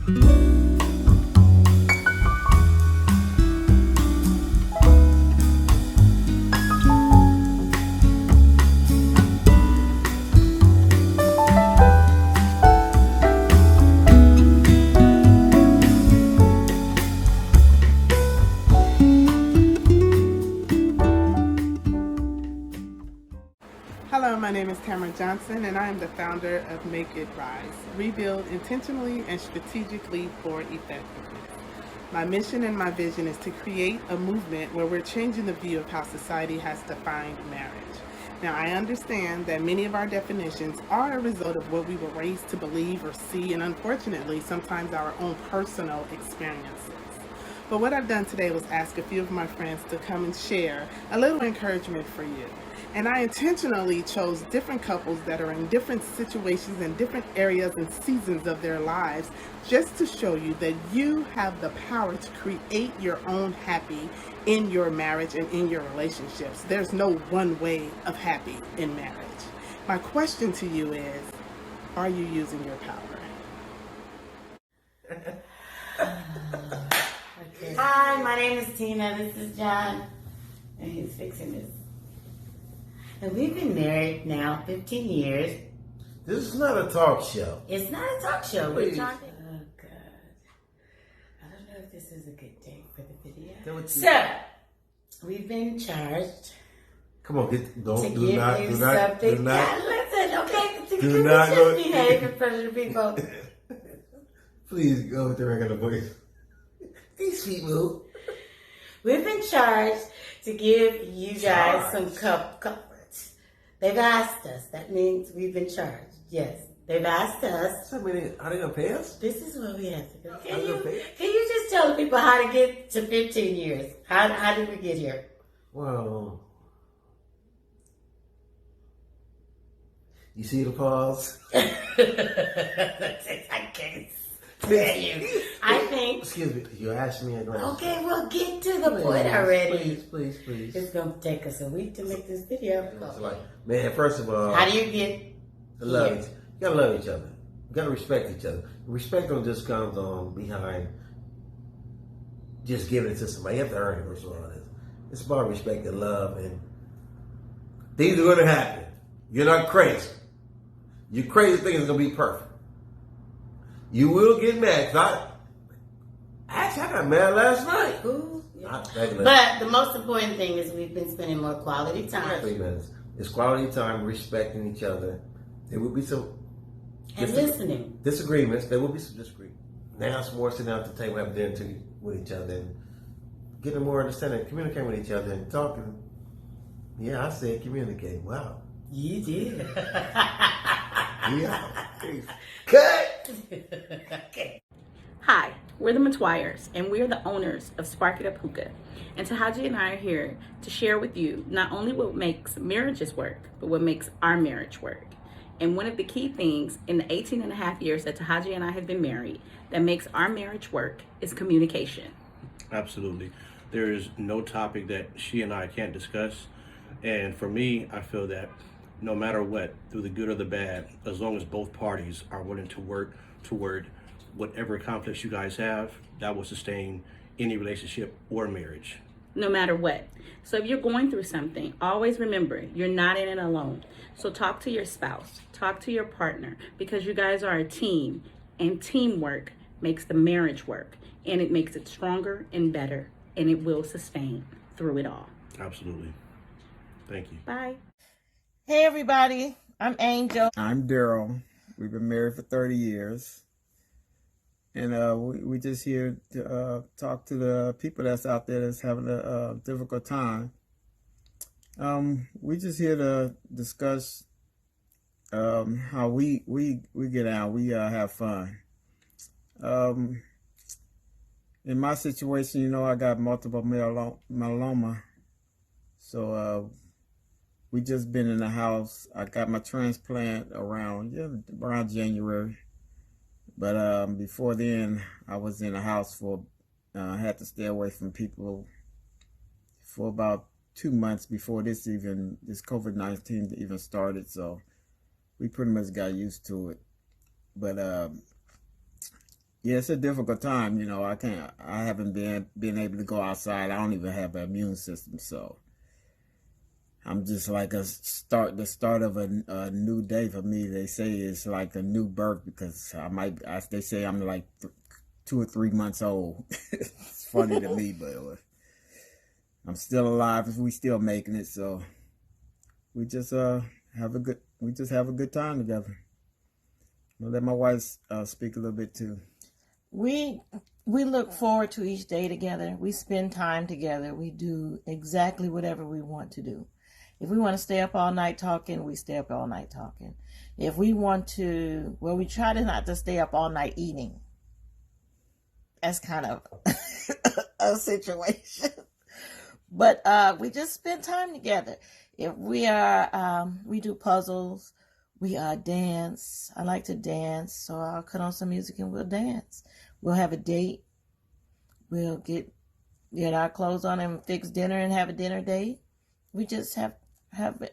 Hello, my name is Tamora Johnson, and I am the founder of Make It Rise, Rebuild Intentionally and Strategically for Effectiveness. My mission and my vision is to create a movement where we're changing the view of how society has defined marriage. Now, I understand that many of our definitions are a result of what we were raised to believe or see, and unfortunately, sometimes our own personal experiences. But what I've done today was ask a few of my friends to come and share a little encouragement for you. And I intentionally chose different couples that are in different situations and different areas and seasons of their lives just to show you that you have the power to create your own happy in your marriage and in your relationships. There's no one way of happy in marriage. My question to you is, are you using your power? Okay. Hi, my name is Tina. This is John, and he's fixing this. And we've been married now 15 years. This is not a talk show. It's not a talk show. Please. We're talking. Oh, God. I don't know if this is a good day for the video. So, we've been charged. Come on, don't to do give not, you do not, something. do not. Listen, okay? Do Can not we go. just behave in front of the people? Please go with the regular voice. These people. We've been charged to give you guys some comfort. They've asked us. That means we've been charged. Yes. They've asked us. So many, are they going to pay us? This is where we have to go. Can pay? you just tell the people how to get to 15 years? How did we get here? Well, you see the pause? I can't tell you. I think. Excuse me, you asked me a question. Okay, well, get to the point already. Please. It's going to take us a week to make this video. It's like, man, first of all. How do you get love each, you gotta love each other. You gotta respect each other. Respect don't just comes on behind just giving it to somebody. You have to earn it, first of all. It's about respect and love, and things are gonna happen. You're not crazy. Your crazy thing is gonna be perfect. You will get mad. I got mad last night. Ooh, yeah. But the most important thing is we've been spending more quality time. 3 minutes. It's quality time, respecting each other. There will be some listening. Disagreements. There will be some disagreements. Now it's more sitting down at the table, having dinner with each other, and getting more understanding, communicating with each other, and talking. Yeah, I said communicate. Wow. You did. Yeah. Cut. Okay. Hi, we're the McGuires, and we're the owners of Spark It Up Hookah. And Tahaji and I are here to share with you not only what makes marriages work, but what makes our marriage work. And one of the key things in the 18 and a half years that Tahaji and I have been married that makes our marriage work is communication. Absolutely. There is no topic that she and I can't discuss. And for me, I feel that no matter what, through the good or the bad, as long as both parties are willing to work toward whatever conflicts you guys have, that will sustain any relationship or marriage. No matter what. So if you're going through something, always remember, you're not in it alone. So talk to your spouse, talk to your partner, because you guys are a team, and teamwork makes the marriage work, and it makes it stronger and better, and it will sustain through it all. Absolutely. Thank you. Bye. Hey everybody, I'm Angel. I'm Daryl. We've been married for 30 years. And we just here to talk to the people that's out there that's having a difficult time. We just here to discuss how we get out. We have fun. In my situation, you know, I got multiple myeloma. So we just been in the house. I got my transplant around January. But before then, I was in the house I had to stay away from people for about 2 months before this COVID-19 even started. So we pretty much got used to it. But Yeah, it's a difficult time. I haven't been able to go outside. I don't even have an immune system, so I'm just like the start of a new day for me. They say it's like a new birth because they say I'm like 2 or 3 months old. It's funny to me, but I'm still alive. We still making it, so we just have a good time together. I'll let my wife speak a little bit too. We look forward to each day together. We spend time together. We do exactly whatever we want to do. If we want to stay up all night talking, we stay up all night talking. If we want to, well, we try to not to stay up all night eating. That's kind of a situation. But we just spend time together. If we do puzzles, we dance. I like to dance, so I'll cut on some music and we'll dance. We'll have a date. We'll get our clothes on and fix dinner and have a dinner date. We just have a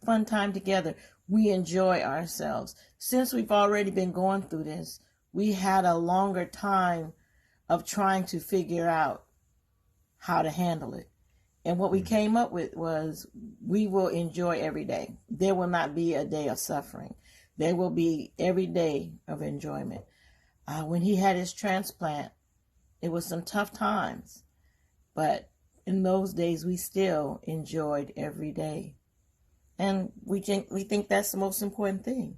fun time together. We enjoy ourselves. Since we've already been going through this, we had a longer time of trying to figure out how to handle it. And what we came up with was we will enjoy every day. There will not be a day of suffering. There will be every day of enjoyment. When he had his transplant, it was some tough times. But in those days, we still enjoyed every day. And we think that's the most important thing,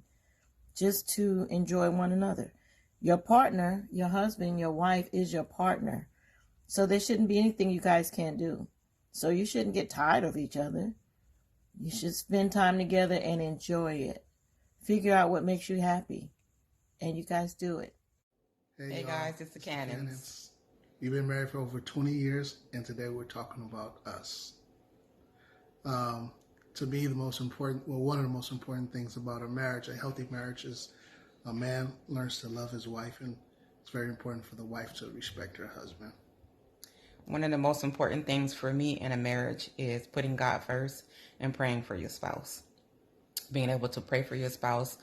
just to enjoy one another. Your partner, your husband, your wife is your partner. So there shouldn't be anything you guys can't do. So you shouldn't get tired of each other. You should spend time together and enjoy it. Figure out what makes you happy. And you guys do it. Hey guys, it's the Cannons. We've been married for over 20 years, and today we're talking about us. To me, one of the most important things about a marriage, a healthy marriage, is a man learns to love his wife, and it's very important for the wife to respect her husband. One of the most important things for me in a marriage is putting God first and praying for your spouse. Being able to pray for your spouse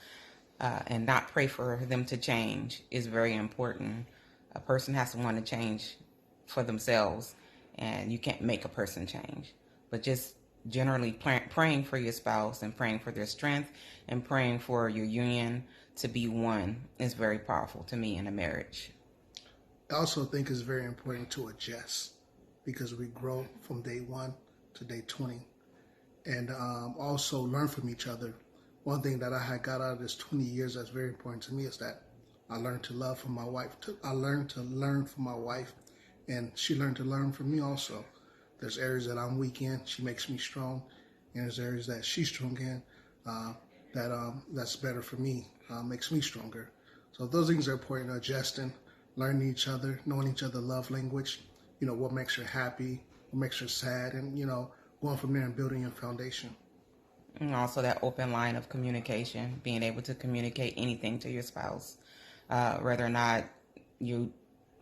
and not pray for them to change is very important. A person has to want to change for themselves, and you can't make a person change. But just generally praying for your spouse and praying for their strength and praying for your union to be one is very powerful to me in a marriage. I also think it's very important to adjust because we grow from day 1 to day 20, and also learn from each other. One thing that I had got out of this 20 years that's very important to me is that I learned to love from my wife. I learned to learn from my wife, and she learned to learn from me also. There's areas that I'm weak in, she makes me strong, and there's areas that she's strong in that's better for me, makes me stronger. So those things are important: adjusting, learning each other, knowing each other's love language, what makes her happy, what makes her sad, and, going from there and building your foundation. And also that open line of communication, being able to communicate anything to your spouse, whether or not you're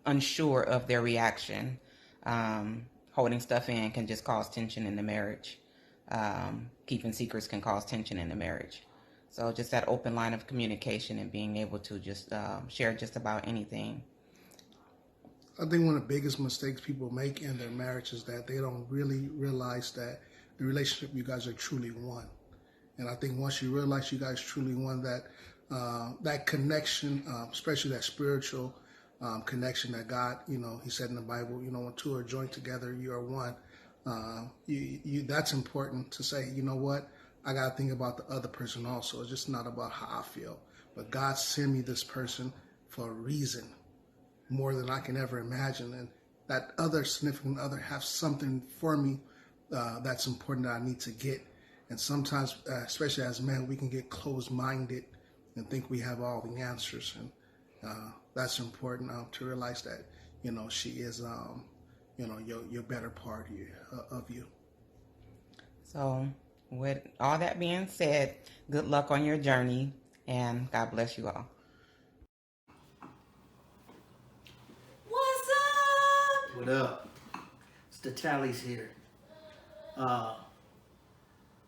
unsure of their reaction. Holding stuff in can just cause tension in the marriage. Keeping secrets can cause tension in the marriage. So just that open line of communication and being able to just share just about anything. I think one of the biggest mistakes people make in their marriage is that they don't really realize that the relationship, you guys are truly one. And I think once you realize you guys truly one, that connection, especially that spiritual connection that God, he said in the Bible, when two are joined together, you are one. That's important to say, you know what? I got to think about the other person also. It's just not about how I feel. But God sent me this person for a reason, more than I can ever imagine. And that other significant other has something for me that's important that I need to get. And sometimes, especially as men, we can get closed-minded and think we have all the answers. And that's important to realize that, she is, your better part of you. So with all that being said, good luck on your journey, and God bless you all. What's up? What up? It's the Tallies here.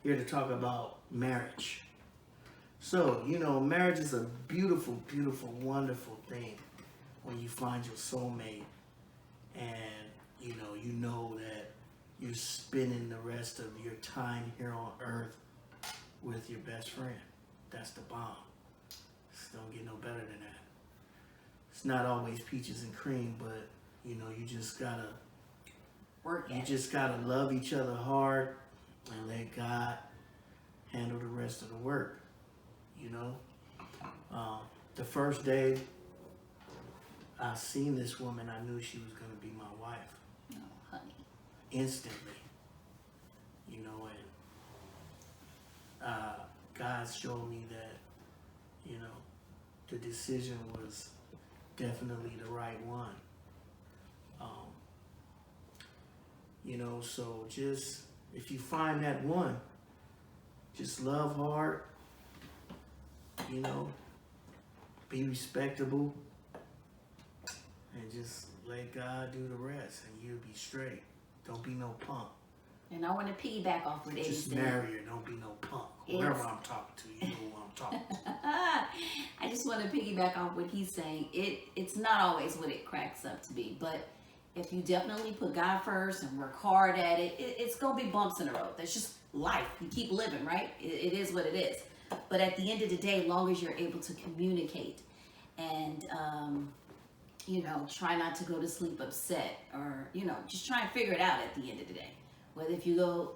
Here to talk about marriage. So, marriage is a beautiful, beautiful, wonderful thing when you find your soulmate, and you know that you're spending the rest of your time here on earth with your best friend. That's the bomb. It don't get no better than that. It's not always peaches and cream, but you just gotta love each other hard and let God handle the rest of the work. The first day I seen this woman, I knew she was gonna be my wife. Oh, honey. Instantly. And God showed me that, the decision was definitely the right one. So just, if you find that one, just love hard, be respectable, and just let God do the rest, and you'll be straight. Don't be no punk. And I want to piggyback off what Eddie Just said. marry her, don't be no punk. Whoever I'm talking to, you know who I'm talking to. I just want to piggyback off what he's saying. It's not always what it cracks up to be, but if you definitely put God first and work hard at it, it's going to be bumps in the road. That's just life. You keep living, right? It is what it is. But at the end of the day, as long as you're able to communicate and, try not to go to sleep upset, or, just try and figure it out at the end of the day. Whether if you go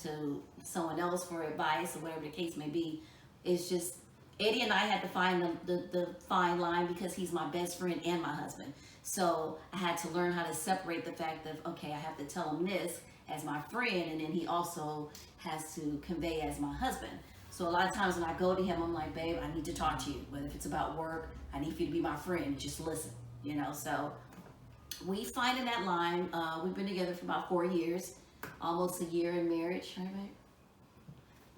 to someone else for advice or whatever the case may be, it's just, Eddie and I had to find the fine line because he's my best friend and my husband. So I had to learn how to separate the fact of, okay, I have to tell him this as my friend, and then he also has to convey as my husband. So a lot of times when I go to him, I'm like, babe, I need to talk to you. Whether if it's about work, I need for you to be my friend and just listen, So we finding that line. We've been together for about 4 years, almost a year in marriage, right, babe?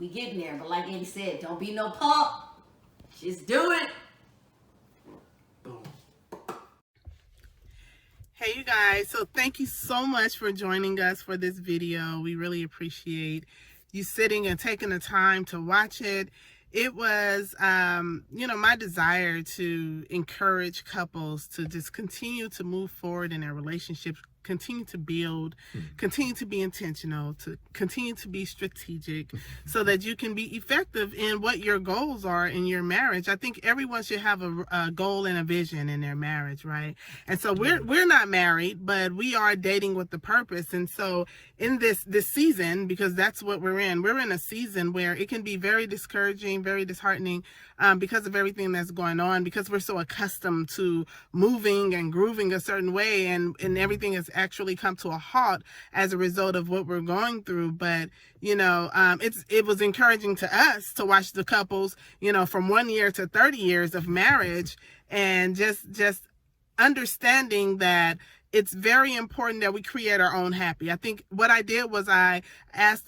We getting there, but like Eddie said, don't be no punk. Just do it. Boom. Hey you guys, so thank you so much for joining us for this video. We really appreciate you sitting and taking the time to watch it. It was, my desire to encourage couples to just continue to move forward in their relationships, continue to build, continue to be intentional, to continue to be strategic so that you can be effective in what your goals are in your marriage. I think everyone should have a goal and a vision in their marriage, right? And so we're not married, but we are dating with the purpose. And so in this season, because that's what we're in a season where it can be very discouraging, very disheartening, because of everything that's going on, because we're so accustomed to moving and grooving a certain way, and everything has actually come to a halt as a result of what we're going through. But it was encouraging to us to watch the couples, from 1 year to 30 years of marriage, and just understanding that it's very important that we create our own happy. I think what I did was I asked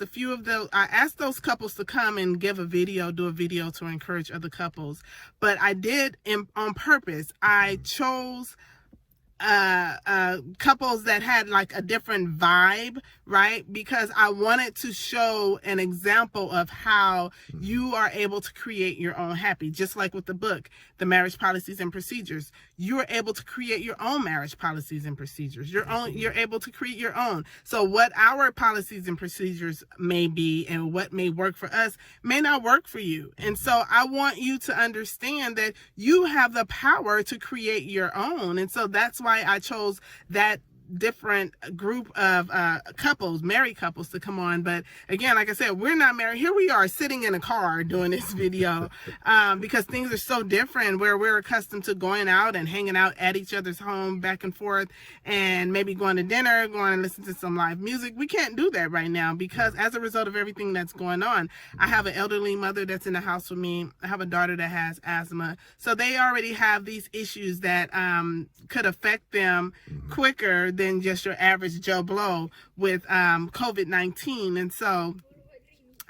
those couples to come and do a video to encourage other couples. But I did on purpose. I chose couples that had like a different vibe, right? Because I wanted to show an example of how you are able to create your own happy. Just like with the book, The Marriage Policies and Procedures, you're able to create your own marriage policies and procedures. You're able to create your own. So what our policies and procedures may be and what may work for us may not work for you. And so I want you to understand that you have the power to create your own. And so that's why I chose that different group of couples, married couples, to come on. But again, like I said, we're not married. Here we are sitting in a car doing this video because things are so different, where we're accustomed to going out and hanging out at each other's home back and forth, and maybe going to dinner, going and listen to some live music. We can't do that right now because as a result of everything that's going on, I have an elderly mother that's in the house with me. I have a daughter that has asthma. So they already have these issues that could affect them quicker than just your average Joe Blow with COVID-19. And so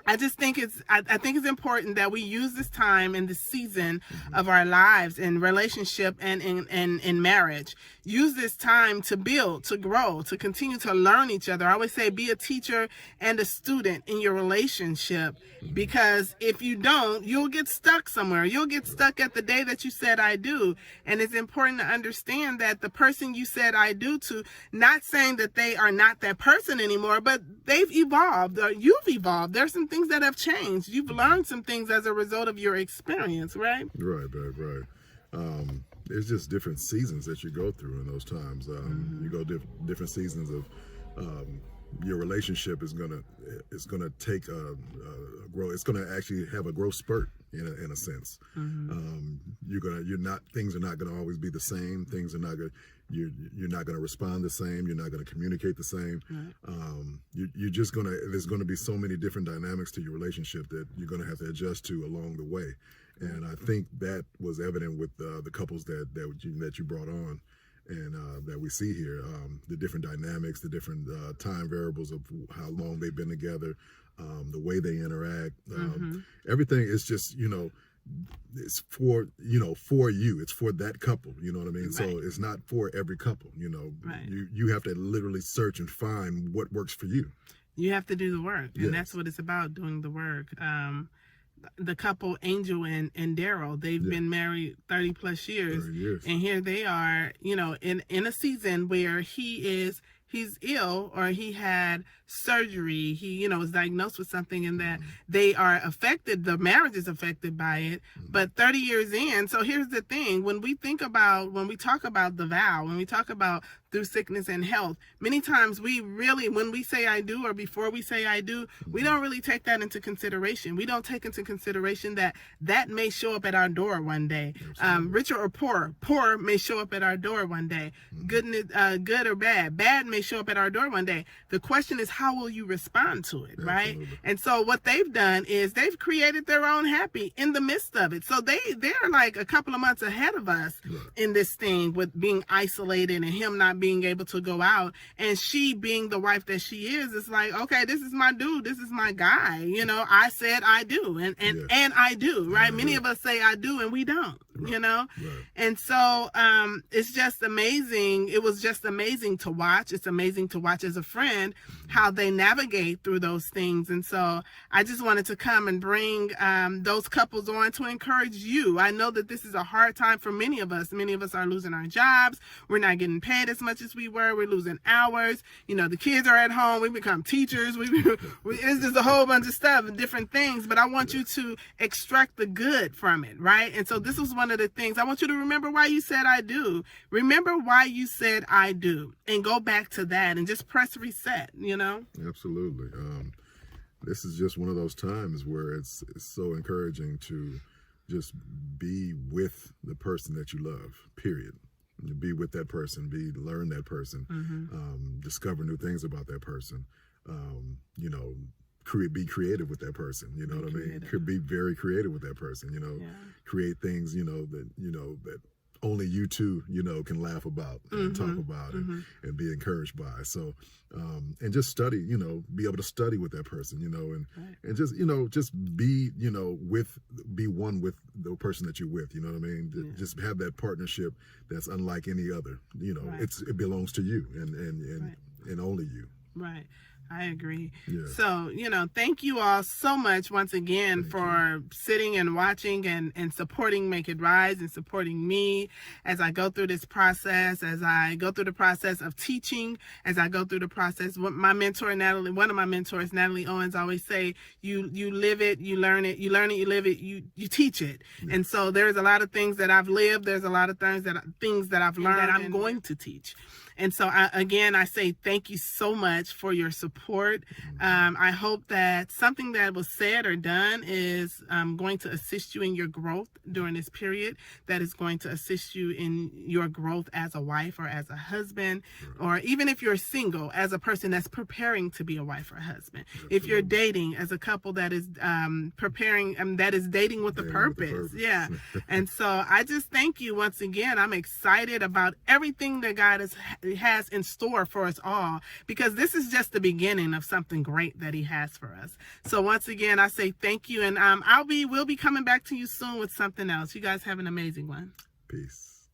I just think I think it's important that we use this time in this season of our lives in relationship and in marriage. Use this time to build, to grow, to continue to learn each other. I always say be a teacher and a student in your relationship, because if you don't, you'll get stuck somewhere. You'll get stuck at the day that you said I do. And it's important to understand that the person you said I do to, not saying that they are not that person anymore, but they've evolved, or you've evolved. There's some things that have changed. You've learned some things as a result of your experience, right? Right. There's just different seasons that you go through in those times. You go different seasons of your relationship is gonna take a grow. It's gonna actually have a growth spurt in a sense. Things are not gonna always be the same. Things are not gonna. You're not gonna respond the same. You're not gonna communicate the same. You're just gonna. There's gonna be so many different dynamics to your relationship that you're gonna have to adjust to along the way. And I think that was evident with the couples that you brought on, and that we see here, the different dynamics, the different time variables of how long they've been together, the way they interact, everything is just, it's for you. It's for that couple. You know what I mean? Right. So it's not for every couple. Right. You have to literally search and find what works for you. You have to do the work, and that's what it's about, doing the work. The couple Angel and Daryl, they've been married 30 plus years, and here they are, in a season where he's ill, or he had surgery, he was diagnosed with something, and that they are affected, the marriage is affected by it, but 30 years in. So here's the thing, when we talk about the vow, when we talk about through sickness and health, many times when we say I do, or before we say I do, we don't really take that into consideration. We don't take into consideration that may show up at our door one day. Richer or poor may show up at our door one day. Good or bad may show up at our door one day. The question is, how will you respond to it, right? Absolutely. And so what they've done is they've created their own happy in the midst of it. So they're like a couple of months ahead of us in this thing with being isolated and him not being able to go out, and she being the wife that she is. It's like, okay, this is my dude, this is my guy. I said I do, and I do, right? Many of us say I do and we don't. And so it's just amazing. It was just amazing to watch. It's amazing to watch as a friend how they navigate through those things. And so I just wanted to come and bring those couples on to encourage you. I know that this is a hard time for many of us. Many of us are losing our jobs. We're not getting paid as much as we were. We're losing hours. The kids are at home. We become teachers. It's just a whole bunch of stuff and different things. But I want you to extract the good from it, right? And so this was one of the things. I want you to remember why you said I do. Remember why you said I do, and go back to that and just press reset, Absolutely. This is just one of those times where it's so encouraging to just be with the person that you love, period. Be with that person, learn that person, discover new things about that person, be creative with that person, you know what I mean? Could be very creative with that person, create things, that only you two, can laugh about and talk about and be encouraged by. So, and just study, be able to study with that person, and just be, be one with the person that you're with, you know what I mean? Just have that partnership that's unlike any other, it belongs to you and only you. Right. I agree. Yeah. So, thank you all so much once again for sitting and watching and supporting Make It Rise and supporting me as I go through this process, as I go through the process of teaching, as I go through the process. My mentor, Natalie, one of my mentors, Natalie Owens, always say, you live it, you learn it, you live it, you teach it. Yeah. And so there's a lot of things that I've lived. There's a lot of things that I've learned that I'm going to teach. And so, I say thank you so much for your support. I hope that something that was said or done is going to assist you in your growth during this period, that is going to assist you in your growth as a wife or as a husband, or even if you're single, as a person that's preparing to be a wife or a husband. Absolutely. If you're dating, as a couple that is preparing, that is dating with a purpose. Yeah. And so I just thank you once again. I'm excited about everything that God has in store for us all, because this is just the beginning. beginning of something great that he has for us. So once again, I say thank you, and we'll be coming back to you soon with something else. You guys have an amazing one. Peace.